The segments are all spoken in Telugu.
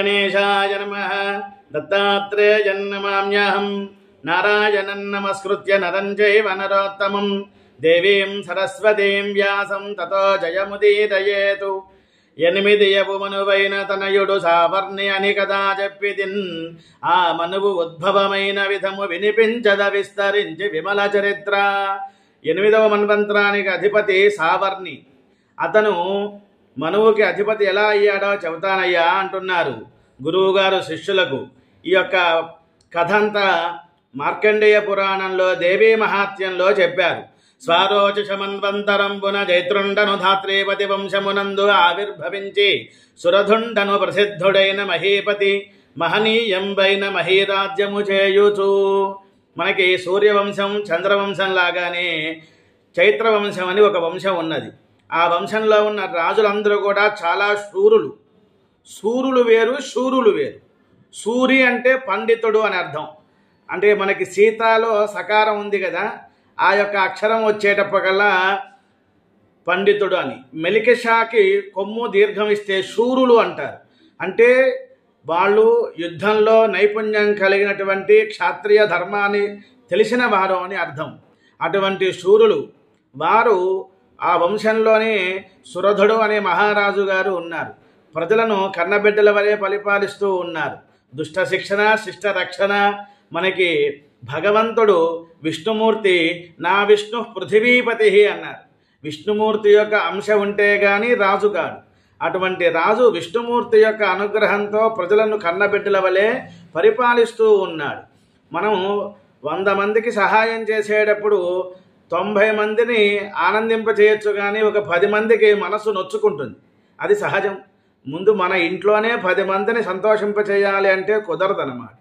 గణేశాయ నమః. దత్తాత్రేయన్నమామ్యహం. నారాయణం నమస్కృత్య నరం చైవ నరోత్తమం దేవీం సరస్వతీం వ్యాసం తతో జయముదీరయేతు. 8 యపుమనువైన తనయుడు సావర్ణి అని కదా చెప్పితిన్. ఆ మనువు ఉద్భవమైన విధము వినిపించద విస్తరించి విమల చరిత్ర. 8వ మన్వంతరానికి అధిపతి సావర్ణి. అతను మనువుకి అధిపతి ఎలా అయ్యాడో చెబుతానయ్యా అంటున్నారు గురువుగారు శిష్యులకు. ఈ యొక్క కథ అంతా మార్కండేయ పురాణంలో దేవీ మహాత్మ్యంలో చెప్పారు. స్వారోచిషమన్వంతరంబున జైత్రుండను ధాత్రీపతి వంశమునందు ఆవిర్భవించి సురధుండను ప్రసిద్ధుడైన మహీపతి మహనీయంబైన మహీరాజ్యము చేయుచు. మనకి సూర్యవంశం చంద్రవంశం లాగానే చైత్రవంశం అని ఒక వంశం ఉన్నది. ఆ వంశంలో ఉన్న రాజులందరూ కూడా చాలా శూరులు. సూరులు వేరు, శూరులు వేరు. సూరి అంటే పండితుడు అని అర్థం. అంటే మనకి సీతాలో సకారం ఉంది కదా, ఆ యొక్క అక్షరం వచ్చేటప్పటికల్లా పండితుడు అని. మెలికషాకి కొమ్ము దీర్ఘం ఇస్తే శూరులు అంటారు. అంటే వాళ్ళు యుద్ధంలో నైపుణ్యం కలిగినటువంటి క్షాత్రియ ధర్మాన్ని తెలిసిన వారు అని అర్థం. అటువంటి శూరులు వారు ఆ వంశంలోనే సురధుడు అనే మహారాజు గారు ఉన్నారు. ప్రజలను కన్నబిడ్డల వలె పరిపాలిస్తూ ఉన్నారు. దుష్ట శిక్షణ, శిష్ట రక్షణ. మనకి భగవంతుడు విష్ణుమూర్తి నా విష్ణు పృథివీపతి అన్నారు. విష్ణుమూర్తి యొక్క అంశ ఉంటే గాని రాజు కాదు. అటువంటి రాజు విష్ణుమూర్తి యొక్క అనుగ్రహంతో ప్రజలను కన్నబిడ్డల వలె పరిపాలిస్తూ ఉన్నాడు. మనం 100 మందికి సహాయం చేసేటప్పుడు 90 మందిని ఆనందింపచేయచ్చు, కానీ ఒక 10 మందికి మనసు నొచ్చుకుంటుంది. అది సహజం. ముందు మన ఇంట్లోనే 10 మందిని సంతోషింపచేయాలి అంటే కుదరదన్నమాట.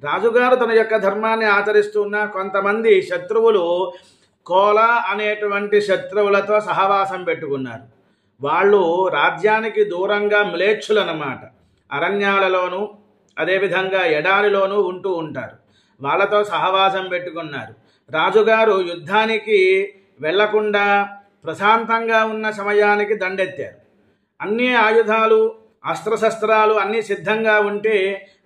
రాజుగారు తన యొక్క ధర్మాన్ని ఆచరిస్తున్న కొంతమంది శత్రువులు కోల అనేటువంటి శత్రువులతో సహవాసం పెట్టుకున్నారు. వాళ్ళు రాజ్యానికి దూరంగా మ్లేచ్ఛులు అన్నమాట. అరణ్యాలలోనూ అదేవిధంగా ఎడారిలోనూ ఉంటూ ఉంటారు. వాళ్ళతో సహవాసం పెట్టుకున్నారు. రాజుగారు యుద్ధానికి వెళ్లకుండా ప్రశాంతంగా ఉన్న సమయానికి దండెత్తారు. అన్ని ఆయుధాలు, అస్త్రశస్త్రాలు అన్నీ సిద్ధంగా ఉంటే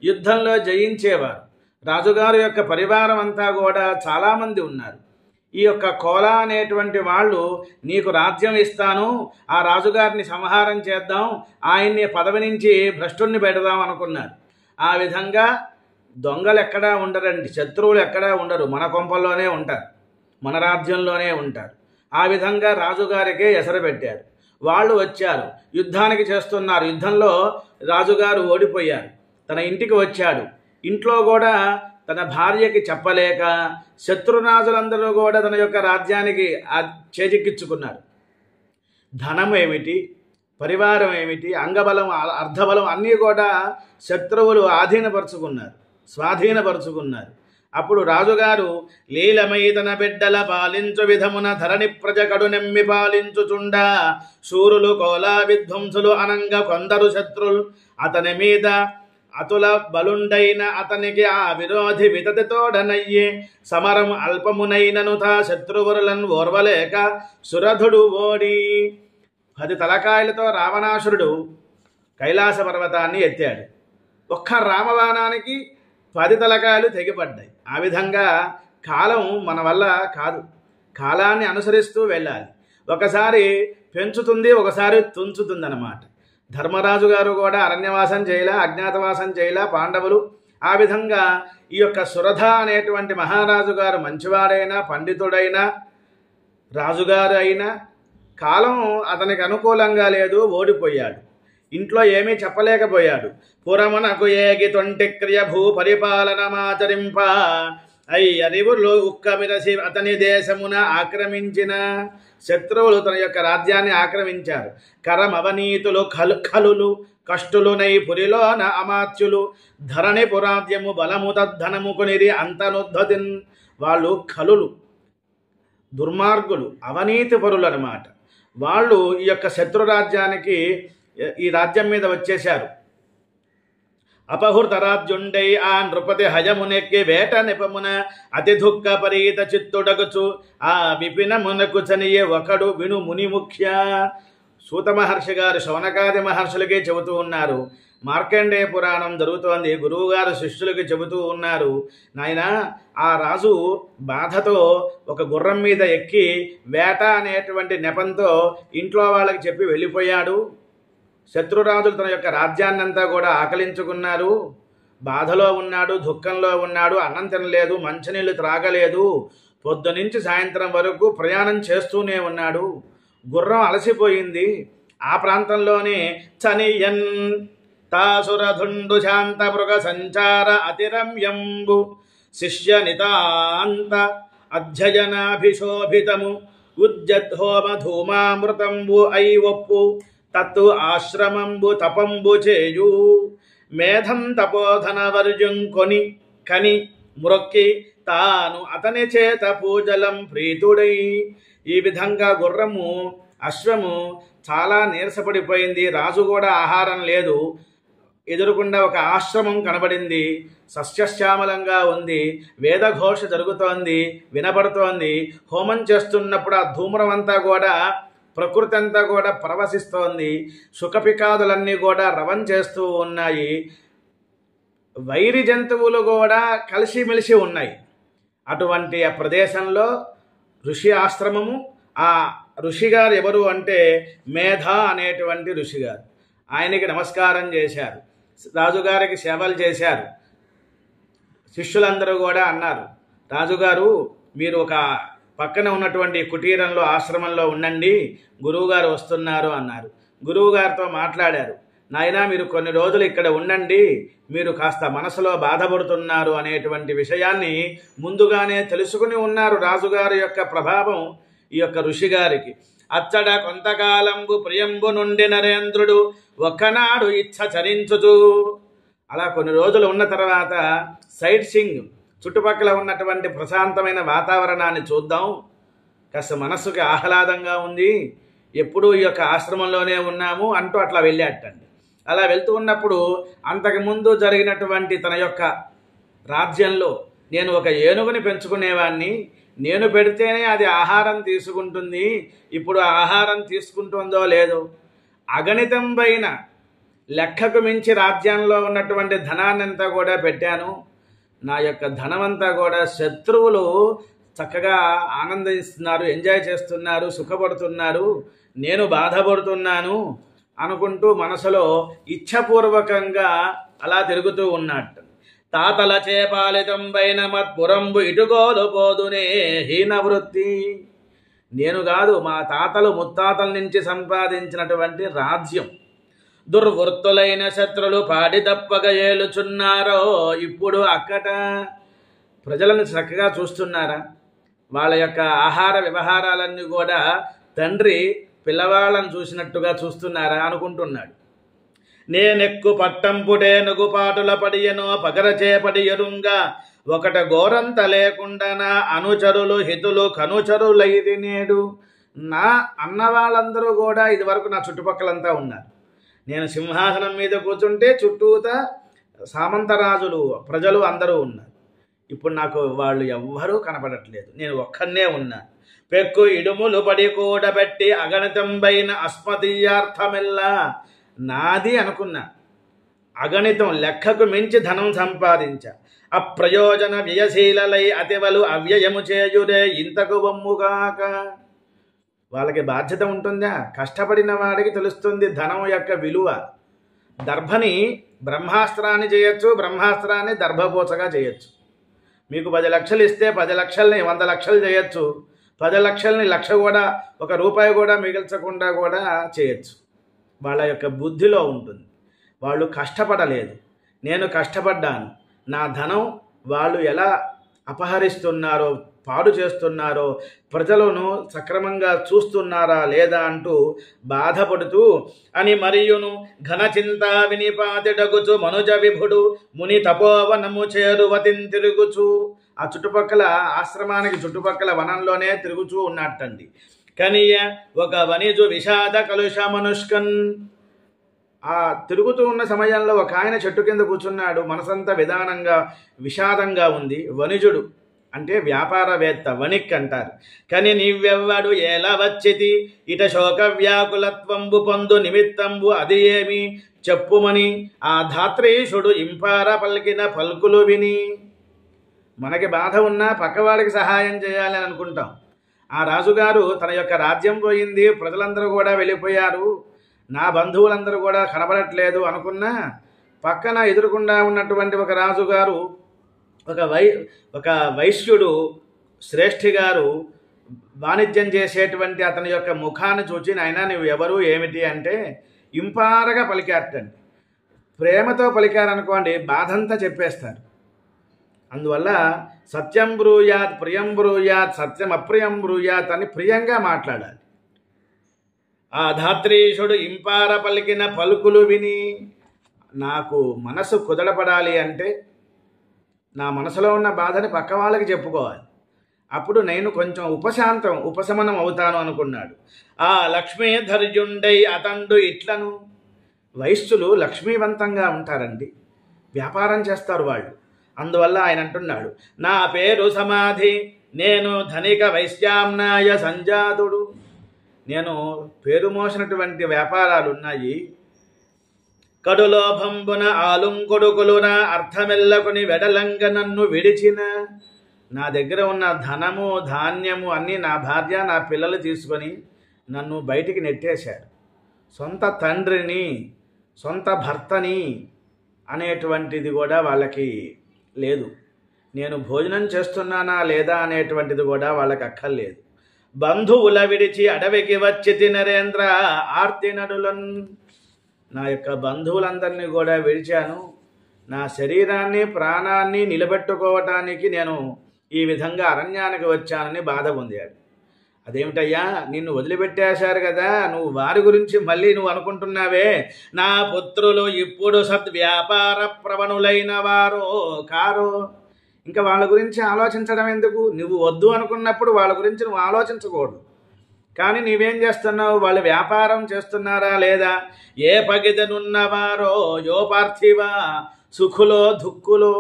యుద్ధంలో జయించేవారు. రాజుగారు యొక్క పరివారం అంతా కూడా చాలామంది ఉన్నారు. ఈ యొక్క కోల అనేటువంటి వాళ్ళు నీకు రాజ్యం ఇస్తాను, ఆ రాజుగారిని సంహారం చేద్దాం, ఆయన్ని పదవి నుంచి భ్రష్టుణ్ణి పెడదాం అనుకున్నారు. ఆ విధంగా దొంగలు ఎక్కడా ఉండరండి, శత్రువులు ఎక్కడా ఉండరు, మన కొంపల్లోనే ఉంటారు, మన రాజ్యంలోనే ఉంటారు. ఆ విధంగా రాజుగారికే ఎసరు పెట్టారు. వాళ్ళు వచ్చారు, యుద్ధానికి చేస్తున్నారు. యుద్ధంలో రాజుగారు ఓడిపోయారు. తన ఇంటికి వచ్చాడు. ఇంట్లో కూడా తన భార్యకి చెప్పలేక శత్రురాజులందరూ కూడా తన యొక్క రాజ్యానికి చేజిక్కించుకున్నారు. ధనం ఏమిటి, పరివారం ఏమిటి, అంగబలం, అర్ధబలం అన్నీ కూడా శత్రువులు ఆధీనపరుచుకున్నారు, స్వాధీనపరుచుకున్నారు. అప్పుడు రాజుగారు లీలమై తన బిడ్డల పాలించు విధమున ధరణి ప్రజకడు నెమ్మి పాలించుచుండా శూరులు కోలా విధ్వంసులు అనంగ కొందరు శత్రులు అతని మీద అతుల బలుండైన అతనికి ఆ విరోధి వితతితోడనయ్యే సమరం అల్పమునైనను తా శత్రువురులను ఓర్వలేక సురధుడు ఓడి 10 తలకాయలతో రావణాసురుడు కైలాస పర్వతాన్ని ఎత్తాడు. ఒక్క రామబాణానికి 10 తలకాయలు తెగిపడ్డాయి. ఆ విధంగా కాలం మన వల్ల కాదు, కాలాన్ని అనుసరిస్తూ వెళ్ళాలి. ఒకసారి పెంచుతుంది, ఒకసారి తుంచుతుంది అన్నమాట. ధర్మరాజు గారు కూడా అరణ్యవాసం చేయలే, అజ్ఞాతవాసం చేయలే, పాండవులు. ఆ విధంగా ఈ యొక్క సురధ అనేటువంటి మహారాజు గారు మంచివాడైనా, పండితుడైనా, రాజుగారు అయినా కాలం అతనికి అనుకూలంగా లేదు, ఓడిపోయాడు. ఇంట్లో ఏమీ చెప్పలేకపోయాడు. పురమునకు ఏగి తొంటి క్రియ భూ పరిపాలనమాచరింప అయ్యరివులు ఉక్కమిరసి అతని దేశమున ఆక్రమించిన శత్రువులు తన యొక్క రాజ్యాన్ని ఆక్రమించారు. కరమవనీతులు ఖలులు కష్టులునై పురిలోన అమాత్యులు ధరణి పురాద్యము బలము తద్ధనము కొనిరి అంతనుద్ధతిన్. వాళ్ళు ఖలులు, దుర్మార్గులు, అవినీతి పరులు అన్నమాట. వాళ్ళు ఈ యొక్క శత్రురాజ్యానికి, ఈ రాజ్యం మీద వచ్చేశారు. అపహృతరాజ్యుండై ఆ నృపతి హయమునెక్కి వేట నిపమున అతి దుఃఖ పరీత చిత్తుడగుచు ఆ విపినమునకు చనియే ఒకడు విను ముని ముఖ్య. సూత మహర్షి గారు శౌనకాది మహర్షులకే చెబుతూ ఉన్నారు. మార్కండేయ పురాణం జరుగుతోంది. గురువుగారు శిష్యులకి చెబుతూ ఉన్నారు, నాయనా ఆ రాజు బాధతో ఒక గుర్రం మీద ఎక్కి వేట అనేటువంటి నెపంతో ఇంట్లో వాళ్ళకి చెప్పి వెళ్ళిపోయాడు. శత్రురాజులు తన యొక్క రాజ్యాన్నంతా కూడా ఆకలించుకున్నారు. బాధలో ఉన్నాడు, దుఃఖంలో ఉన్నాడు, అన్నం తినలేదు, మంచినీళ్ళు త్రాగలేదు. పొద్దునుంచి సాయంత్రం వరకు ప్రయాణం చేస్తూనే ఉన్నాడు. గుర్రం అలసిపోయింది. ఆ ప్రాంతంలోనే చనియన్ తాసురధుండు శాంత మృగ సంచార అతిరమ్యంబు శిష్య నితాంత అధ్యయనాభిశోభితము ఉజ్జద్హోమ ధూమామృతంబు ఐవప్పు తత్తు ఆశ్రమంబు తపంబు చేయు మేధం తపోధన వర్జుం కొని కని మ్రొక్కి తాను అతని చేత పూజలం ప్రీతుడై. ఈ విధంగా గుర్రము అశ్వము చాలా నీరసపడిపోయింది. రాజు కూడా ఆహారం లేదు. ఎదురుకుండా ఒక ఆశ్రమం కనబడింది. సస్యశ్యామలంగా ఉంది. వేదఘోష జరుగుతోంది, వినపడుతోంది. హోమం చేస్తున్నప్పుడు ఆ ధూమ్రం అంతా కూడా ప్రకృతి అంతా కూడా ప్రవశిస్తోంది. సుఖపికాదులన్నీ కూడా రవం చేస్తూ ఉన్నాయి. వైరి జంతువులు కూడా కలిసిమెలిసి ఉన్నాయి. అటువంటి ఆ ప్రదేశంలో ఋషి ఆశ్రమము. ఆ ఋషిగారు ఎవరు అంటే మేధ అనేటువంటి ఋషిగారు. ఆయనకి నమస్కారం చేశారు, రాజుగారికి సేవలు చేశారు. శిష్యులందరూ కూడా అన్నారు, రాజుగారు మీరు ఒక పక్కన ఉన్నటువంటి కుటీరంలో ఆశ్రమంలో ఉండండి, గురువుగారు వస్తున్నారు అన్నారు. గురువుగారితో మాట్లాడారు, నాయనా మీరు కొన్ని రోజులు ఇక్కడ ఉండండి, మీరు కాస్త మనసులో బాధపడుతున్నారు అనేటువంటి విషయాన్ని ముందుగానే తెలుసుకుని ఉన్నారు. రాజుగారి యొక్క ప్రభావం ఈ యొక్క ఋషిగారికి. అచ్చడ కొంతకాలంబు ప్రియంబు నుండి నరేంద్రుడు ఒక్కనాడు ఇచ్చ చరించుచు. అలా కొన్ని రోజులు ఉన్న తర్వాత సైట్ సింగ్, చుట్టుపక్కల ఉన్నటువంటి ప్రశాంతమైన వాతావరణాన్ని చూద్దాం, కాస్త మనస్సుకి ఆహ్లాదంగా ఉంది, ఎప్పుడూ ఈ యొక్క ఆశ్రమంలోనే ఉన్నాము అంటూ అట్లా వెళ్ళాటండి. అలా వెళ్తూ ఉన్నప్పుడు అంతకుముందు జరిగినటువంటి తన యొక్క రాజ్యంలో నేను ఒక ఏనుగుని పెంచుకునేవాడిని, నేను పెడితేనే అది ఆహారం తీసుకుంటుంది, ఇప్పుడు ఆహారం తీసుకుంటుందో లేదో, అగణితం పైన లెక్కకు మించి రాజ్యంలో ఉన్నటువంటి ధనాన్నంతా కూడా పెట్టాను. నా యొక్క ధనమంతా కూడా శత్రువులు చక్కగా ఆనందిస్తున్నారు, ఎంజాయ్ చేస్తున్నారు, సుఖపడుతున్నారు, నేను బాధపడుతున్నాను అనుకుంటూ మనసులో ఇచ్ఛపూర్వకంగా అలా తిరుగుతూ ఉన్నట్టు. తాతల చేపాలితం పైన మత్పురంబు ఇటుకోలు పోదునే హీన వృత్తి. నేను కాదు, మా తాతలు ముత్తాతల నుంచి సంపాదించినటువంటి రాజ్యం. దుర్వృత్తులైన శత్రులు పాడి తప్పగా ఏలుచున్నారో ఇప్పుడు అక్కట. ప్రజలను చక్కగా చూస్తున్నారా? వాళ్ళ యొక్క ఆహార వ్యవహారాలన్నీ కూడా తండ్రి పిల్లవాళ్ళను చూసినట్టుగా చూస్తున్నారా అనుకుంటున్నాడు. నేనెక్కు పట్టంపుటేనుగు పాటుల పడియనో పగరచేపడి ఎరుంగా ఒకట ఘోరంత లేకుండా నా అనుచరులు హితులు కనుచరులైది నేడు. నా అన్నవాళ్ళందరూ కూడా ఇదివరకు నా చుట్టుపక్కలంతా ఉన్నారు. నేను సింహాసనం మీద కూర్చుంటే చుట్టూతా సామంతరాజులు ప్రజలు అందరూ ఉన్నారు. ఇప్పుడు నాకు వాళ్ళు ఎవ్వరూ కనపడట్లేదు, నేను ఒక్కనే ఉన్నా. పెక్కు ఇడుములు పడి కూడబెట్టి అగణితంబైన అస్మదీయార్థమెల్లా నాది అనుకున్నా. అగణితం లెక్కకు మించి ధనం సంపాదించా. అప్రయోజన వ్యయశీలలై అతివలు అవ్యయము చేయురే ఇంతకు బొమ్ముగాక. వాళ్ళకి బాధ్యత ఉంటుందా? కష్టపడిన వాడికి తెలుస్తుంది ధనం యొక్క విలువ. దర్భని బ్రహ్మాస్త్రాన్ని చేయొచ్చు, బ్రహ్మాస్త్రాన్ని దర్భపోచగా చేయొచ్చు. మీకు 10 లక్షలు ఇస్తే 10 లక్షల్ని 100 లక్షలు చేయొచ్చు, 10 లక్షల్ని 1,00,000 కూడా, ₹1 కూడా మిగిల్చకుండా కూడా చేయొచ్చు. వాళ్ళ యొక్క బుద్ధిలో ఉంటుంది. వాళ్ళు కష్టపడలేదు, నేను కష్టపడ్డాను. నా ధనం వాళ్ళు ఎలా అపహరిస్తున్నారో, పాడు చేస్తున్నారో, ప్రజలను సక్రమంగా చూస్తున్నారా లేదా అంటూ బాధపడుతూ అని మరియును ఘనచింతా వినిపాతిడగుచు మనుజ విభుడు ముని తపోవనము చేరువతిన్ తిరుగుచు. ఆ చుట్టుపక్కల ఆశ్రమానికి చుట్టుపక్కల వనంలోనే తిరుగుచూ ఉన్నట్టండి. కనియ ఒక వనిజు విషాద కలుష మనుష్కన్. ఆ తిరుగుతూ ఉన్న సమయంలో ఒక ఆయన చెట్టు కింద కూర్చున్నాడు. మనసంతా విధానంగా విషాదంగా ఉంది. వణిజుడు అంటే వ్యాపారవేత్త, వణిక్ అంటారు. కని నీవెవ్వడు ఎలా వచ్చితి ఇట శోక వ్యాకులత్వంబు పొందు నిమిత్తంబు అది ఏమి చెప్పుమని ఆ ధాత్రీషుడు ఇంపార పలికిన పలుకులు విని. మనకి బాధ ఉన్నా పక్కవాడికి సహాయం చేయాలని అనుకుంటాం. ఆ రాజుగారు తన యొక్క రాజ్యం పోయింది, ప్రజలందరూ కూడా వెళ్ళిపోయారు, నా బంధువులందరూ కూడా కనబడట్లేదు అనుకున్నా పక్కన ఎదురుకుండా ఉన్నటువంటి ఒక రాజుగారు, ఒక వైశ్యుడు శ్రేష్ఠి గారు వాణిజ్యం చేసేటువంటి అతని యొక్క ముఖాన్ని చూచి, నాయనా నువ్వు ఎవరు ఏమిటి అంటే ఇంపారగా పలికారటండి. ప్రేమతో పలికారనుకోండి బాధంతా చెప్పేస్తారు. అందువల్ల సత్యం బ్రూయాత్ ప్రియం బ్రూయాత్ సత్యం అప్రియం బ్రూయాత్ అని ప్రియంగా మాట్లాడాలి. ఆ ధాత్రీషుడు ఇంపార పలికిన పలుకులు విని, నాకు మనసు కుదడపడాలి అంటే నా మనసులో ఉన్న బాధని పక్క వాళ్ళకి చెప్పుకోవాలి, అప్పుడు నేను కొంచెం ఉపశమనం అవుతాను అనుకున్నాడు. ఆ లక్ష్మీధర్యుండై అతండు ఇట్లను. వైశ్యులు లక్ష్మీవంతంగా ఉంటారండి, వ్యాపారం చేస్తారు వాళ్ళు. అందువల్ల ఆయన అంటున్నాడు, నా పేరు సమాధి, నేను ధనిక వైశ్యామ్నాయ సంజాతుడు. నేను పేరు మోసినటువంటి వ్యాపారాలు ఉన్నాయి. కడులోభంబున ఆలుంకొడుకులున అర్థమెల్లకుని వెడలంగ నన్ను విడిచిన. నా దగ్గర ఉన్న ధనము ధాన్యము అన్నీ నా భార్య నా పిల్లలు తీసుకొని నన్ను బయటికి నెట్టేశారు. సొంత తండ్రిని సొంత భర్తని అనేటువంటిది కూడా వాళ్ళకి లేదు. నేను భోజనం చేస్తున్నానా లేదా అనేటువంటిది కూడా వాళ్ళకి అక్కర్లేదు. బంధువుల విడిచి అడవికి వచ్చి తినరేంద్ర ఆర్తి నడులన్. నా యొక్క బంధువులందరినీ కూడా విడిచాను, నా శరీరాన్ని ప్రాణాన్ని నిలబెట్టుకోవటానికి నేను ఈ విధంగా అరణ్యానికి వచ్చానని బాధ పొందాడు. అదేమిటయ్యా, నిన్ను వదిలిపెట్టేశారు కదా, నువ్వు వారి గురించి మళ్ళీ నువ్వు అనుకుంటున్నావే. నా పుత్రులు ఇప్పుడు సద్వ్యాపార ప్రవణులైన వారో కారో. ఇంకా వాళ్ళ గురించి ఆలోచించడం ఎందుకు? నువ్వు వద్దు అనుకున్నప్పుడు వాళ్ళ గురించి నువ్వు ఆలోచించకూడదు. కానీ నీవేం చేస్తున్నావు? వాళ్ళు వ్యాపారం చేస్తున్నారా లేదా? ఏ పగిదనున్నవారో యో పార్థివా సుఖులో దుఃఖులో.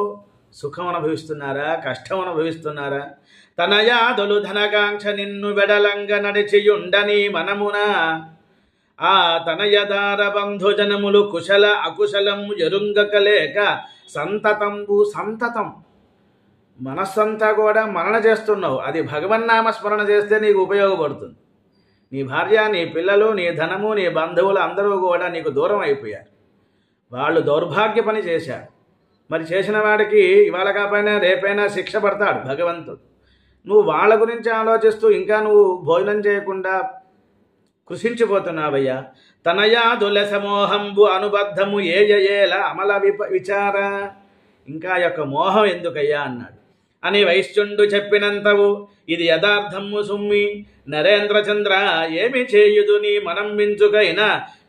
సుఖం అనుభవిస్తున్నారా, కష్టం అనుభవిస్తున్నారా? తనయాదులు ధనకాంక్ష నిన్ను వెడలంగ నడిచియుండని మనమున. ఆ తనయదార బంధుజనములు కుశల అకుశలం ఎరుంగకలేక సంతతం మనస్సంతా కూడా మరణ చేస్తున్నావు. అది భగవన్నామ స్మరణ చేస్తే నీకు ఉపయోగపడుతుంది. నీ భార్య, నీ పిల్లలు, నీ ధనము, నీ బంధువులు అందరూ కూడా నీకు దూరం అయిపోయారు. వాళ్ళు దౌర్భాగ్య పని చేశారు. మరి చేసిన వాడికి ఇవాళ కాకపోయినా రేపైనా శిక్ష పడతాడు భగవంతుడు. నువ్వు వాళ్ళ గురించి ఆలోచిస్తూ ఇంకా నువ్వు భోజనం చేయకుండా కృషించిపోతున్నావయ్యా. తనయాదుల సమోహంబు అనుబద్ధము ఏల అమల విచార. ఇంకా యొక్క మోహం ఎందుకయ్యా అన్నాడు. అని వైశ్యుండు చెప్పినంతవు ఇది యథార్థము సుమ్మి. నరేంద్రచంద్ర ఏమి చేయుదు నీ మనం మించుకైన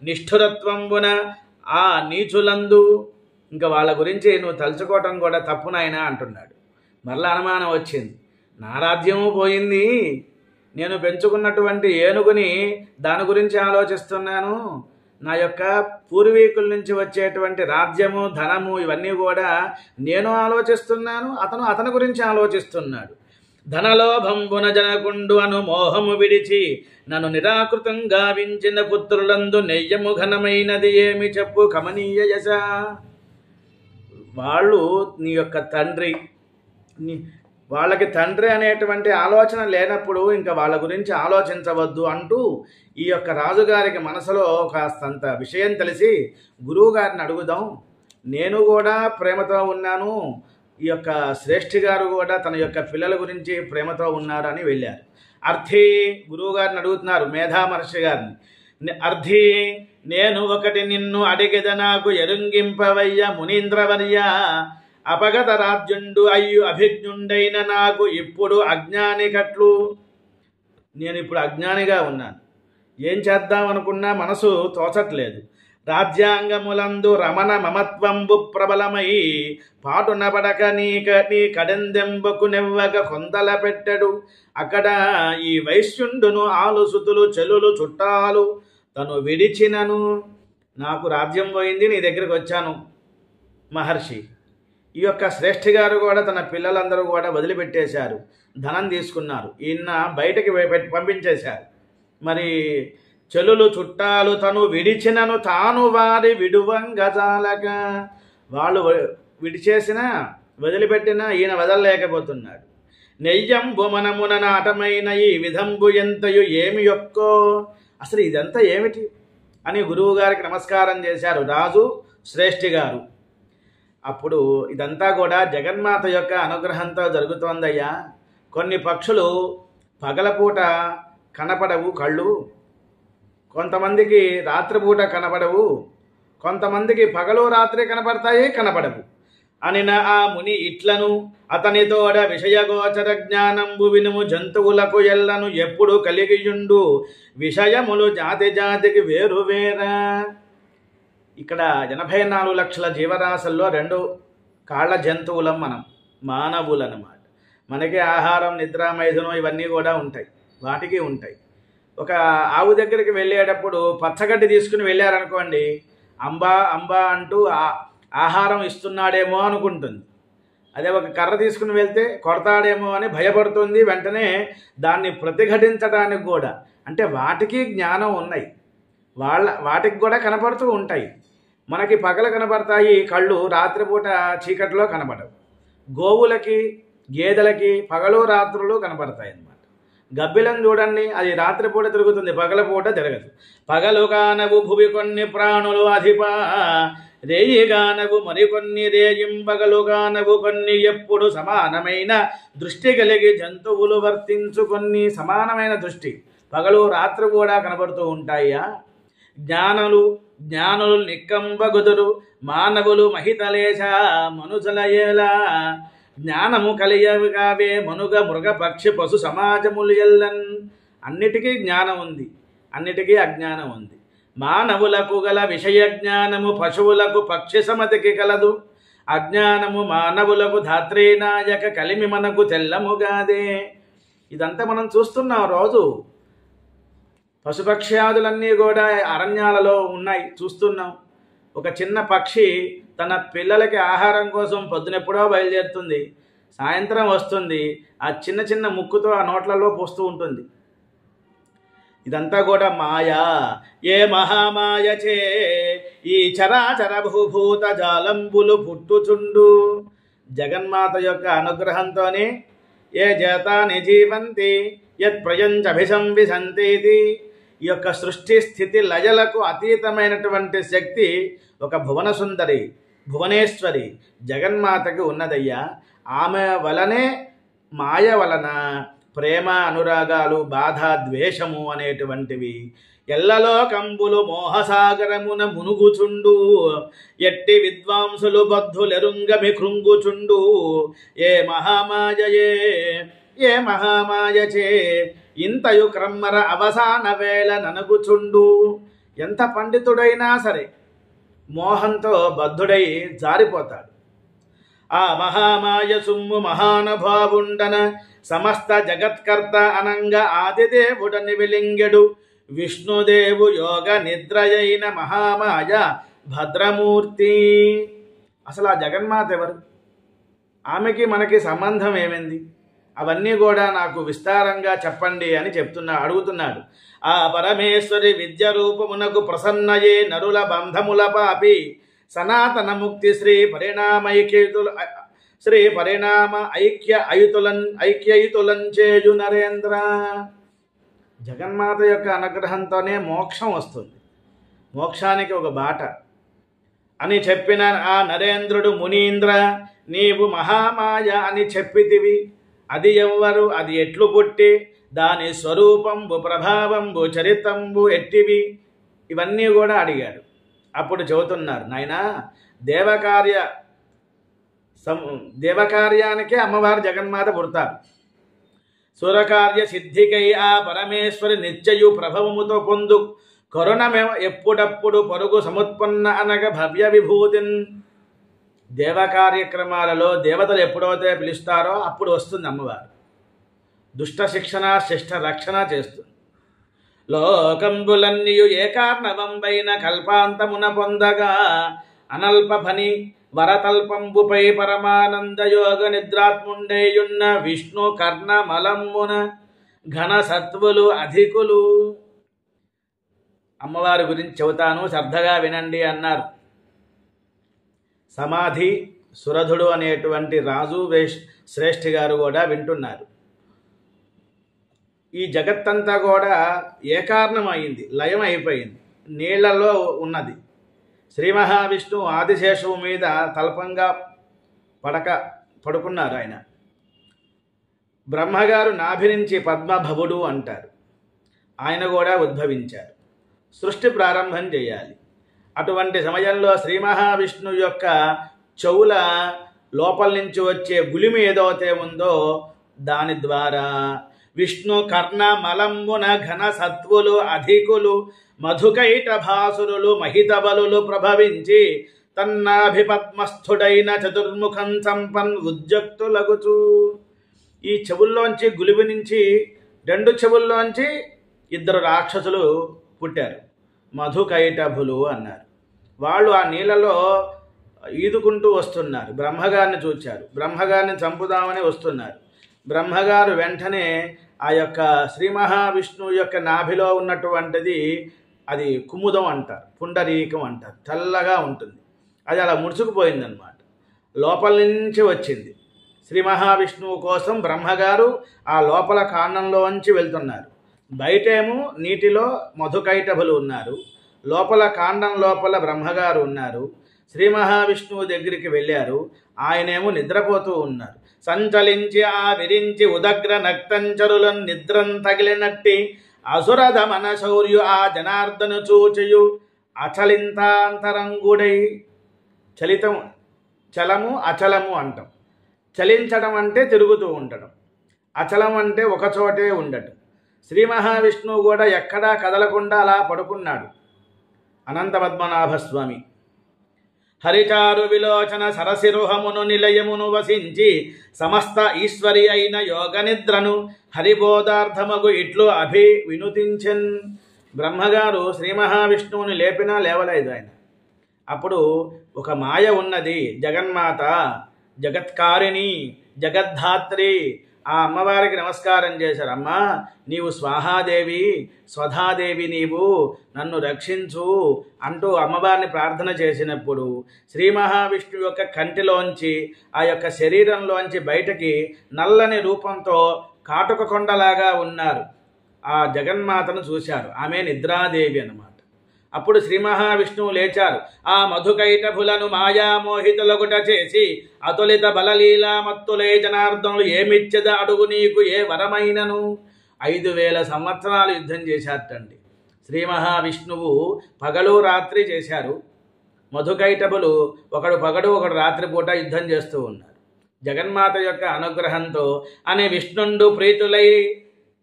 నిష్ఠురత్వంబున ఆ నీచులందు. ఇంకా వాళ్ళ గురించి నువ్వు తలుచుకోవటం కూడా తప్పునైనా అంటున్నాడు. మరలా అనుమానం వచ్చింది. నా రాజ్యము పోయింది, నేను పెంచుకున్నటువంటి ఏనుగుని దాని గురించి ఆలోచిస్తున్నాను. నా యొక్క పూర్వీకుల నుంచి వచ్చేటువంటి రాజ్యము ధనము ఇవన్నీ కూడా నేను ఆలోచిస్తున్నాను, అతని గురించి ఆలోచిస్తున్నాడు. ధనలోభంబున జనకుండు అను మోహము విడిచి నన్ను నిరాకృతం గావించిన పుత్రులందు నెయ్యము ఘనమైనది ఏమి చెప్పు కమనీయ యశ. వాళ్ళు నీ యొక్క తండ్రి, వాళ్ళకి తండ్రి అనేటువంటి ఆలోచన లేనప్పుడు ఇంకా వాళ్ళ గురించి ఆలోచించవద్దు అంటూ ఈ యొక్క రాజుగారికి మనసులో కాస్తంత విషయం తెలిసి గురువుగారిని అడుగుదాం, నేను కూడా ప్రేమతో ఉన్నాను, ఈ యొక్క శ్రేష్ఠి గారు కూడా తన యొక్క పిల్లల గురించి ప్రేమతో ఉన్నారు అని వెళ్ళారు. అర్థి గురువుగారిని అడుగుతున్నారు, మేధా మహర్షి గారిని. అర్థి నేను ఒకటి నిన్ను అడిగెద నాకు ఎరుంగింపవయ్య మునీంద్రవర్య. అపగత రాజ్యుండు అయ్యు అభిజ్ఞుండైన నాకు ఇప్పుడు అజ్ఞాని కట్లు. నేను ఇప్పుడు అజ్ఞానిగా ఉన్నాను, ఏం చేద్దామనుకున్నా మనసు తోచట్లేదు. రాజ్యాంగములందు రమణ మమత్వంబు ప్రబలమై పాటునబడక నీ కడెందెంబకు నెవ్వక కొందల పెట్టడు. అక్కడ ఈ వైశ్యుండును ఆలుసుతులు చెలులు చుట్టాలు తను విడిచినను. నాకు రాజ్యం పోయింది, నీ దగ్గరికి వచ్చాను మహర్షి. ఈ యొక్క శ్రేష్ఠి గారు కూడా తన పిల్లలందరూ కూడా వదిలిపెట్టేశారు, ధనం తీసుకున్నారు, ఈయన బయటకి పంపించేశారు. మరి చెలులు చుట్టాలు తను విడిచినను తాను వారి విడువంగజాలక. వాళ్ళు విడిచేసినా వదిలిపెట్టినా ఈయన వదలలేకపోతున్నాడు. నెయ్యంబు మనమున నాటమైన ఈ విధంబు ఎంతయు ఏమి యొక్కో. అసలు ఇదంతా ఏమిటి అని గురువు గారికి నమస్కారం చేశారు రాజు శ్రేష్ఠి గారు. అప్పుడు ఇదంతా కూడా జగన్మాత యొక్క అనుగ్రహంతో జరుగుతోందయ్యా. కొన్ని పక్షులు పగలపూట కనపడవు కళ్ళు, కొంతమందికి రాత్రిపూట కనపడవు, కొంతమందికి పగలు రాత్రి కనపడతాయి కనపడవు అనిన ఆ ముని ఇట్లను అతనితోడ విషయగోచర జ్ఞానంబు వినుము. జంతువులకు ఎల్లను ఎప్పుడు కలిగియుండు విషయములు జాతి జాతికి వేరు వేరా. ఇక్కడ 84 లక్షల జీవరాశుల్లో 2 కాళ్ళ జంతువులం మనం, మానవులన్నమాట. మనకి ఆహారం, నిద్ర, మైథునం ఇవన్నీ కూడా ఉంటాయి, వాటికి ఉంటాయి. ఒక ఆవు దగ్గరికి వెళ్ళేటప్పుడు పచ్చగడ్డి తీసుకుని వెళ్ళారనుకోండి, అంబా అంబా అంటూ ఆహారం ఇస్తున్నాడేమో అనుకుంటుంది. అదే ఒక కర్ర తీసుకుని వెళ్తే కొడతాడేమో అని భయపడుతుంది. వెంటనే దాన్ని ప్రతిఘటించడానికి కూడా, అంటే వాటికి జ్ఞానం ఉన్నాయి, వాటికి కూడా కనపడుతూ ఉంటాయి. మనకి పగలు కనపడతాయి కళ్ళు, రాత్రిపూట చీకట్లో కనపడవు. గోవులకి, గేదెలకి పగలు రాత్రులు కనపడతాయి అన్నమాట. గబ్బిలం చూడండి, అది రాత్రిపూట తిరుగుతుంది, పగలపూట తిరగదు. పగలు కానవు భువి కొన్ని ప్రాణులు అధిపా, రేయి గానవు మరికొన్ని రేయింపగలు గానవు కొన్ని. ఎప్పుడు సమానమైన దృష్టి కలిగి జంతువులు వర్తించుకొని. సమానమైన దృష్టి పగలు రాత్రి కూడా కనబడుతూ ఉంటాయా. జ్ఞానులు నిక్కంబగుదురు మానవులు మహితలేశ మనుజలయేలా. జ్ఞానము కలియవి కావే మనుగ మృగ పక్షి పశు సమాజములు ఎల్లన్. అన్నిటికీ జ్ఞానం ఉంది, అన్నిటికీ అజ్ఞానం ఉంది. మానవులకు గల విషయ జ్ఞానము పశువులకు పక్షి సమతికి కలదు. అజ్ఞానము మానవులకు ధాత్రీనాయక కలిమి మనకు తెల్లముగాదే. ఇదంతా మనం చూస్తున్నాం రోజు. పశుపక్ష్యాదులన్నీ కూడా అరణ్యాలలో ఉన్నాయి, చూస్తున్నాం. ఒక చిన్న పక్షి తన పిల్లలకి ఆహారం కోసం పొద్దునెప్పుడో బయలుదేరుతుంది, సాయంత్రం వస్తుంది, ఆ చిన్న చిన్న ముక్కుతో ఆ నోట్లలో పోస్తూ ఉంటుంది. ఇదంతా కూడా మాయా. ఏ మహామాయచే ఈ చరాచర భూభూత జాలంబులు పుట్టుచుండు. జగన్మాత యొక్క అనుగ్రహంతోనే ఏ జాతాని జీవంతి యత్ ప్రయంచభిసంవిశంతేది. ఈ యొక్క సృష్టి స్థితి లయలకు అతీతమైనటువంటి శక్తి ఒక భువన సుందరి, భువనేశ్వరి జగన్మాతకి ఉన్నదయ్యా. ఆమె వలనే మాయ వలన ప్రేమ, అనురాగాలు, బాధ, ద్వేషము అనేటువంటివి ఎల్లలో కంబులు మోహసాగరమున మునుగుచుండు. ఎట్టి విద్వాంసులు బద్ధులెరుంగమి కృంగుచుండు. ఏ మహామాయచే ఇంతయు క్రమ్మర అవసాన వేళ ననుగుచుండు. ఎంత పండితుడైనా సరే మోహంతో బద్ధుడై జారిపోతాడు. ఆ మహామాయ సుమ్ము మహానుభావుండన సమస్త జగత్కర్త అనంగ ఆదిదేవుడని వెలింగెడు. విష్ణుదేవు యోగ నిద్రయైన మహామాయ భద్రమూర్తి. అసలు ఆ జగన్మాత ఎవరు, ఆమెకి మనకి సంబంధం ఏమైంది, అవన్నీ కూడా నాకు విస్తారంగా చెప్పండి అని అడుగుతున్నాడు. ఆ పరమేశ్వరి విద్య రూపమునకు ప్రసన్నయే నరుల బంధముల పాపి సనాతన ముక్తి శ్రీ పరిణామ ఐక్యయుతులంచేయు నరేంద్ర. జగన్మాత యొక్క అనుగ్రహంతోనే మోక్షం వస్తుంది, మోక్షానికి ఒక బాట అని చెప్పిన ఆ నరేంద్రుడు మునీంద్ర నీవు మహామాయ అని చెప్పితివి. అది ఎవ్వరు, అది ఎట్లు పుట్టి, దాని స్వరూపంబు, ప్రభావంబు, చరిత్రంబు ఎట్టివి, ఇవన్నీ కూడా అడిగాడు. అప్పుడు చెబుతున్నారు, నాయనా దేవకార్యానికే అమ్మవారు జగన్మాత పుడతారు. సురకార్య సిద్ధికై ఆ పరమేశ్వరి నిత్యయు ప్రభవముతో పొందు కరుణమేమ ఎప్పుడప్పుడు పరుగు సముత్పన్న అనగ భవ్య విభూతిన్. దేవ కార్యక్రమాలలో దేవతలు ఎప్పుడైతే పిలుస్తారో అప్పుడు వస్తుంది అమ్మవారు. దుష్ట శిక్షణ, శిష్ట రక్షణ చేస్తుంది. లోకంబులన్నీయు ఏకార్ణవంబైన కల్పాంతమున పొందగా అనల్ప ఫని వరతల్పంబుపై పరమానందయోగ నిద్రాత్ముండేయున్న విష్ణు కర్ణ మలమ్మున ఘన సత్వులు అధికులు. అమ్మవారి గురించి చెబుతాను, శ్రద్ధగా వినండి అన్నారు. సమాధి సురధుడు అనేటువంటి రాజు శ్రేష్ఠి గారు కూడా వింటున్నారు. ఈ జగత్తంతా కూడా ఏకారణమైంది, లయం అయిపోయింది, నీళ్లలో ఉన్నది. శ్రీ మహావిష్ణువు ఆదిశేషువు మీద తల్పంగా పడుకున్నారు ఆయన. బ్రహ్మగారు నాభి నుంచి పద్మభవుడు అంటారు, ఆయన కూడా ఉద్భవించారు. సృష్టి ప్రారంభం చేయాలి. అటువంటి సమయంలో శ్రీ మహావిష్ణువు యొక్క చెవుల లోపల నుంచి వచ్చే గులిమి ఏదైతే ఉందో దాని ద్వారా విష్ణు కర్ణ మలంబున ఘన సత్వులు అధికులు మధుకైట భాసురులు మహితబలులు ప్రభవించి తన్నాభిపద్మస్థుడైన చతుర్ముఖం సంపన్ ఉద్యక్తులగుచు. ఈ చెవుల్లోంచి గులివి నుంచి, రెండు చెవుల్లోంచి ఇద్దరు రాక్షసులు పుట్టారు, మధుకైటభులు అన్నారు. వాళ్ళు ఆ నీళ్ళలో ఈదుకుంటూ వస్తున్నారు. బ్రహ్మగారిని చూచారు, బ్రహ్మగారిని చంపుదామని వస్తున్నారు. బ్రహ్మగారు వెంటనే ఆ యొక్క శ్రీ మహావిష్ణువు యొక్క నాభిలో ఉన్నటువంటిది, అది కుముదం అంటారు, పుండరీకం అంటారు, తెల్లగా ఉంటుంది. అది అలా ముడుచుకుపోయిందనమాట, లోపల నుంచి వచ్చింది. శ్రీ మహావిష్ణువు కోసం బ్రహ్మగారు ఆ లోపల కాండంలోంచి వెళ్తున్నారు. బయటేమో నీటిలో మధుకైటభులు ఉన్నారు, లోపల కాండం లోపల బ్రహ్మగారు ఉన్నారు. శ్రీ మహావిష్ణువు దగ్గరికి వెళ్ళారు, ఆయనేమో నిద్రపోతూ ఉన్నారు. సంచలించి ఆ విరించి ఉదగ్ర నక్తంచరులను నిద్రం తగిలినట్టి అసురధమన శౌర్యు ఆ జనార్దను చూచయు అచలింతాంతరంగుడై. చలము అచలము అంటాం. చలించడం అంటే తిరుగుతూ ఉండటం, అచలం అంటే ఒకచోటే ఉండటం. శ్రీ మహావిష్ణువు కూడా ఎక్కడా కదలకుండా అలా పడుకున్నాడు. అనంత పద్మనాభస్వామి హరిచారు విలోచన సరసిరుహమును నిలయమును వసించి సమస్త ఈశ్వరి అయిన యోగ నిద్రను హరిబోధార్థమగు ఇట్లు వినుతించెన్. బ్రహ్మగారు శ్రీ మహావిష్ణువుని లేపినా లేవలేదు ఆయన. అప్పుడు ఒక మాయ ఉన్నది, జగన్మాత, జగత్కారిణి, జగద్ధాత్రి. ఆ అమ్మవారికి నమస్కారం చేశారు. అమ్మా, నీవు స్వాహాదేవి, స్వధాదేవి, నీవు నన్ను రక్షించు అంటూ అమ్మవారిని ప్రార్థన చేసినప్పుడు శ్రీ మహావిష్ణువు యొక్క కంటిలోంచి, ఆ యొక్క శరీరంలోంచి బయటకి నల్లని రూపంతో కాటుక కొండలాగా ఉన్నారు. ఆ జగన్మాతను చూశారు. ఆమె నిద్రాదేవి అన్నమాట. అప్పుడు శ్రీ మహావిష్ణువు లేచారు. ఆ మధుకైటభులను మాయామోహితులగుట చేసి అతులిత బలలీలా మత్తులే జనార్దనులు ఏమిచ్చద అడుగు నీకు ఏ వరమైనను. 5000 సంవత్సరాలు యుద్ధం చేశారటండి. శ్రీ మహావిష్ణువు పగలు రాత్రి చేశారు. మధుకైటభులు ఒకడు పగడు ఒకడు రాత్రిపూట యుద్ధం చేస్తూ ఉన్నారు. జగన్మాత యొక్క అనుగ్రహంతో అనే విష్ణుండు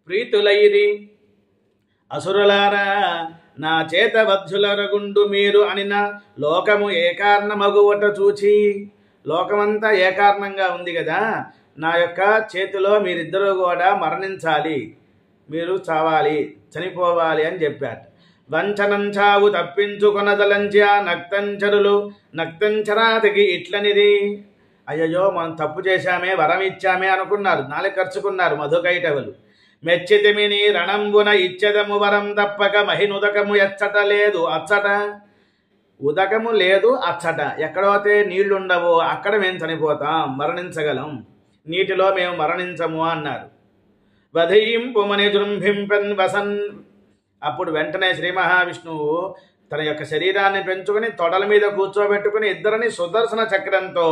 ప్రీతులైరి అసురులారా, నా చేత వధ్యులరగుండు మీరు అనిన లోకము ఏకారణమగువట చూచి. లోకమంతా ఏకారణంగా ఉంది కదా, నా యొక్క చేతిలో మీరిద్దరూ కూడా మరణించాలి, మీరు చావాలి, చనిపోవాలి అని చెప్పారు. వంచనం చావు తప్పించుకొనదలంచి ఆ నక్తంచరాతికి ఇట్లనిది. అయ్యో, మనం తప్పు చేశామే, వరం ఇచ్చామే అనుకున్నారు, నాలుగు ఖర్చుకున్నారు మధుకైటవులు. మెచ్చితిమిని రణంబున ఇచ్చెదము వరం తప్పక మహినుదకము ఎచ్చట లేదు అచ్చట. ఉదకము లేదు అచ్చట, ఎక్కడైతే నీళ్లుండవో అక్కడ మేము చనిపోతాం, మరణించగలం, నీటిలో మేము మరణించము అన్నారు. వధింపుమని జృంభింపన్ వసన్. అప్పుడు వెంటనే శ్రీ మహావిష్ణువు తన యొక్క శరీరాన్ని పెంచుకుని తొడల మీద కూర్చోబెట్టుకుని ఇద్దరిని సుదర్శన చక్రంతో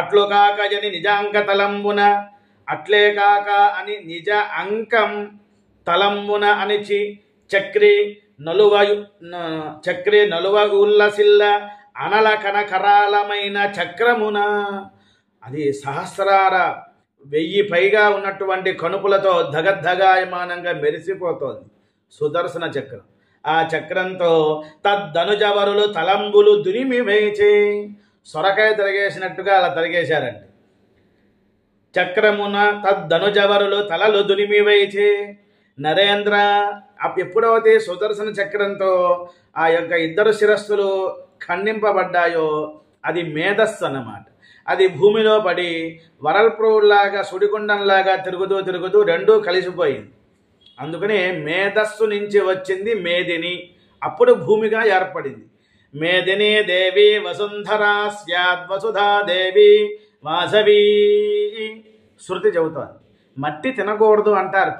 అట్లు కాకయని నిజాంక తలంబున, అట్లే కాక అని నిజ అంకం తలంబున అనిచి చక్రి నలువ ఉల్లసిల్ల అనల కనకరాలమైన చక్రమున. అది సహస్రార 1000 పైగా ఉన్నటువంటి కణుపులతో ధగద్ధగాయమానంగా మెరిసిపోతోంది సుదర్శన చక్రం. ఆ చక్రంతో తద్దనుజవరులు తలంబులు దునిమి వేచే. సొరకాయ తిరగేసినట్టుగా అలా తిరిగేశారండి. చక్రమున తద్దనుజవరులు తలలు దునిమి వేచే. నరేంద్ర, ఎప్పుడైతే సుదర్శన చక్రంతో ఆ యొక్క ఇద్దరు శిరస్సులు ఖండింపబడ్డాయో అది మేధస్సు అన్నమాట. అది భూమిలో పడి వరల్ప్రూలాగా సుడిగుండంలాగా తిరుగుతూ రెండూ కలిసిపోయింది. అందుకనే మేధస్సు నుంచి వచ్చింది మేదిని. అప్పుడు భూమిగా ఏర్పడింది. మేదినీ దేవి వసుంధరా స్యాద్ వసుధా దేవి వాసవి శృతి చెబుతోంది. మట్టి తినకూడదు అంటారు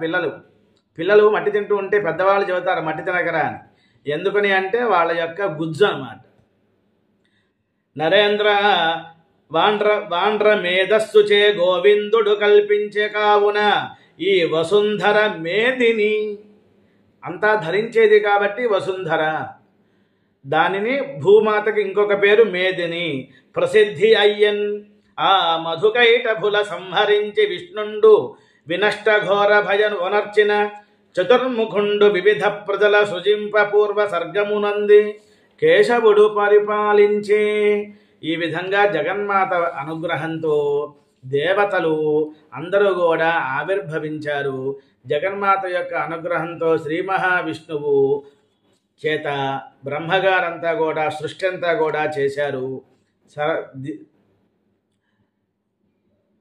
పిల్లలు మట్టి తింటూ ఉంటే పెద్దవాళ్ళు చెబుతారు మట్టి తినకరా అని. ఎందుకని అంటే వాళ్ళ యొక్క గుజ్జు అన్నమాట. నరేంద్ర వాండ్ర మేధస్సు చే గోవిందుడు కల్పించే కావున ఈ వసుంధర మేదిని అంతా ధరించేది కాబట్టి వసుంధర. దానిని భూమాతకి ఇంకొక పేరు మేదిని. ప్రసిద్ధి అయ్యన్ ఆ మధుకైటభుల సంహరించి విష్ణుండు వినష్ట ఘోర భయను ఒనర్చిన చతుర్ముఖుండు వివిధ ప్రజల సృజింప పూర్వ సర్గమునంది కేశవుడు పరిపాలించే. ఈ విధంగా జగన్మాత అనుగ్రహంతో దేవతలు అందరూ కూడా ఆవిర్భవించారు. జగన్మాత యొక్క అనుగ్రహంతో శ్రీ మహావిష్ణువు చేత బ్రహ్మగారంతా కూడా సృష్టి అంతా కూడా చేశారు.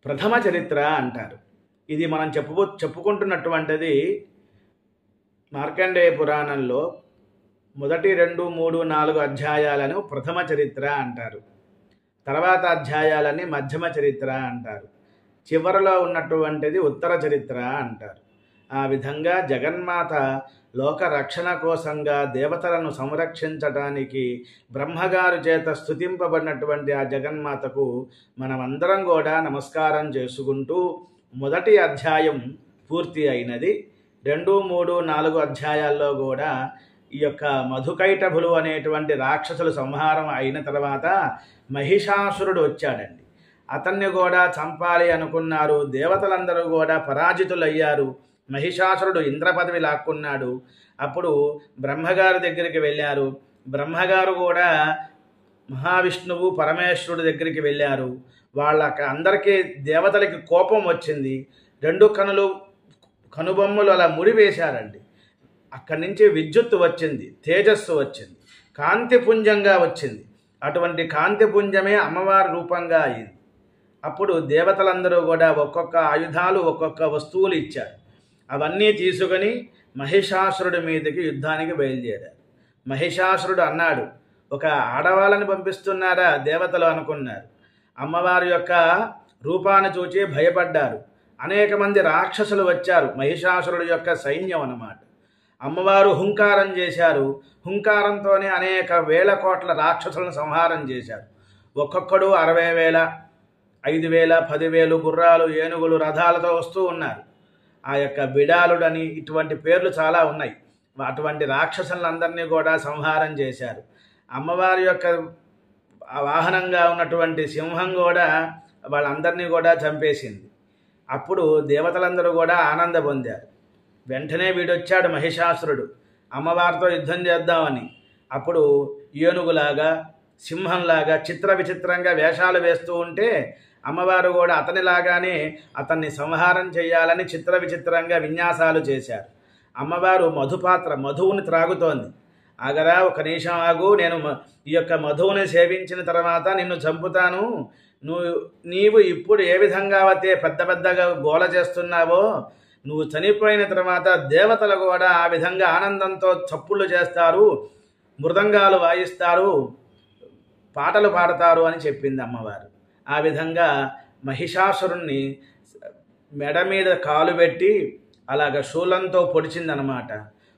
ప్రథమ చరిత్ర అంటారు. ఇది మనం చెప్పుకుంటున్నటువంటిది మార్కండేయ పురాణంలో మొదటి 2, 3, 4 అధ్యాయాలను ప్రథమ చరిత్ర అంటారు. తర్వాత అధ్యాయాలని మధ్యమ చరిత్ర అంటారు. చివరిలో ఉన్నటువంటిది ఉత్తర చరిత్ర అంటారు. ఆ విధంగా జగన్మాత లోక రక్షణ కోసంగా దేవతలను సంరక్షించటానికి బ్రహ్మగారు చేత స్తుతింపబడినటువంటి ఆ జగన్మాతకు మనమందరం కూడా నమస్కారం చేసుకుంటూ మొదటి అధ్యాయం పూర్తి అయినది. 2, 3, 4 అధ్యాయాల్లో కూడా ఈ యొక్క మధుకైటభులు అనేటువంటి రాక్షసుల సంహారం అయిన తర్వాత మహిషాసురుడు వచ్చాడండి. అతన్ని కూడా చంపాలి అనుకున్నారు. దేవతలందరూ కూడా పరాజితులయ్యారు. మహిషాసురుడు ఇంద్ర పదవి లాక్కున్నాడు. అప్పుడు బ్రహ్మగారి దగ్గరికి వెళ్ళారు. బ్రహ్మగారు కూడా మహావిష్ణువు పరమేశ్వరుడి దగ్గరికి వెళ్ళారు. వాళ్ళకి అందరికీ దేవతలకి కోపం వచ్చింది. 2 కనుబొమ్మలు అలా ముడివేశారండి. అక్కడి నుంచి విద్యుత్తు వచ్చింది, తేజస్సు వచ్చింది, కాంతిపుంజంగా వచ్చింది. అటువంటి కాంతిపుంజమే అమ్మవారి రూపంగా అయింది. అప్పుడు దేవతలందరూ కూడా ఒక్కొక్క ఆయుధాలు ఒక్కొక్క వస్తువులు ఇచ్చారు. అవన్నీ తీసుకొని మహిషాసురుడి మీదకి యుద్ధానికి బయలుదేరారు. మహిషాసురుడు అన్నాడు, ఒక ఆడవాళ్ళని పంపిస్తున్నారా దేవతలు అనుకున్నారు. అమ్మవారి యొక్క రూపాన్ని చూచి భయపడ్డారు. అనేక మంది రాక్షసులు వచ్చారు, మహిషాసురుడు యొక్క సైన్యం అన్నమాట. అమ్మవారు హుంకారం చేశారు. హుంకారంతోనే అనేక వేల కోట్ల రాక్షసులను సంహారం చేశారు. ఒక్కొక్కడు 60,000, 5,000, 10,000 గుర్రాలు, ఏనుగులు, రథాలతో వస్తూ ఉన్నారు. ఆ యొక్క బిడాలుడని ఇటువంటి పేర్లు చాలా ఉన్నాయి. అటువంటి రాక్షసులందరినీ కూడా సంహారం చేశారు. అమ్మవారి యొక్క వాహనంగా ఉన్నటువంటి సింహం కూడా వాళ్ళందరినీ కూడా చంపేసింది. అప్పుడు దేవతలందరూ కూడా ఆనంద పొందారు. వెంటనే వీడొచ్చాడు మహిషాసురుడు అమ్మవారితో యుద్ధం చేద్దామని. అప్పుడు ఏనుగులాగా సింహంలాగా చిత్ర విచిత్రంగా వేషాలు వేస్తూ ఉంటే అమ్మవారు కూడా అతనిలాగానే అతన్ని సంహారం చేయాలని చిత్ర విచిత్రంగా విన్యాసాలు చేశారు. అమ్మవారు మధువుని త్రాగుతోంది. ఆగరా, ఒక నిమిషం ఆగు, నేను ఈ యొక్క మధువుని సేవించిన తర్వాత నిన్ను చంపుతాను. నీవు ఇప్పుడు ఏ విధంగా అయితే పెద్దగా గోల చేస్తున్నావో, నువ్వు చనిపోయిన తర్వాత దేవతలు కూడా ఆ విధంగా ఆనందంతో చప్పుళ్ళు చేస్తారు, మృదంగాలు వాయిస్తారు, పాటలు పాడతారు అని చెప్పింది అమ్మవారు. ఆ విధంగా మహిషాసురుణ్ణి మెడ మీద కాలు పెట్టి అలాగ శూలంతో పొడిచిందనమాట.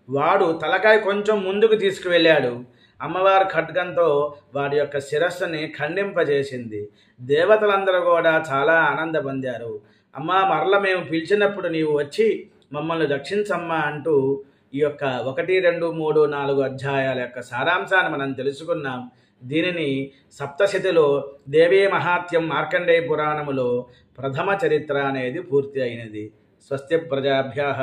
వాడు తలకాయ కొంచెం ముందుకు తీసుకువెళ్ళాడు. అమ్మవారు ఖడ్గంతో వాడి యొక్క శిరస్సుని ఖండింపజేసింది. దేవతలందరూ కూడా చాలా ఆనంద పొందారు. అమ్మా, మరల మేము పిలిచినప్పుడు నీవు వచ్చి మమ్మల్ని రక్షించమ్మా అంటూ ఈ యొక్క 1, 2, 3, 4 అధ్యాయాల యొక్క సారాంశాన్ని మనం తెలుసుకున్నాం. దీనిని సప్తశతిలో దేవీ మహాత్యం మార్కండేయ పురాణములో ప్రథమ చరిత్ర అనేది పూర్తి అయినది. స్వస్తి ప్రజాభ్యః.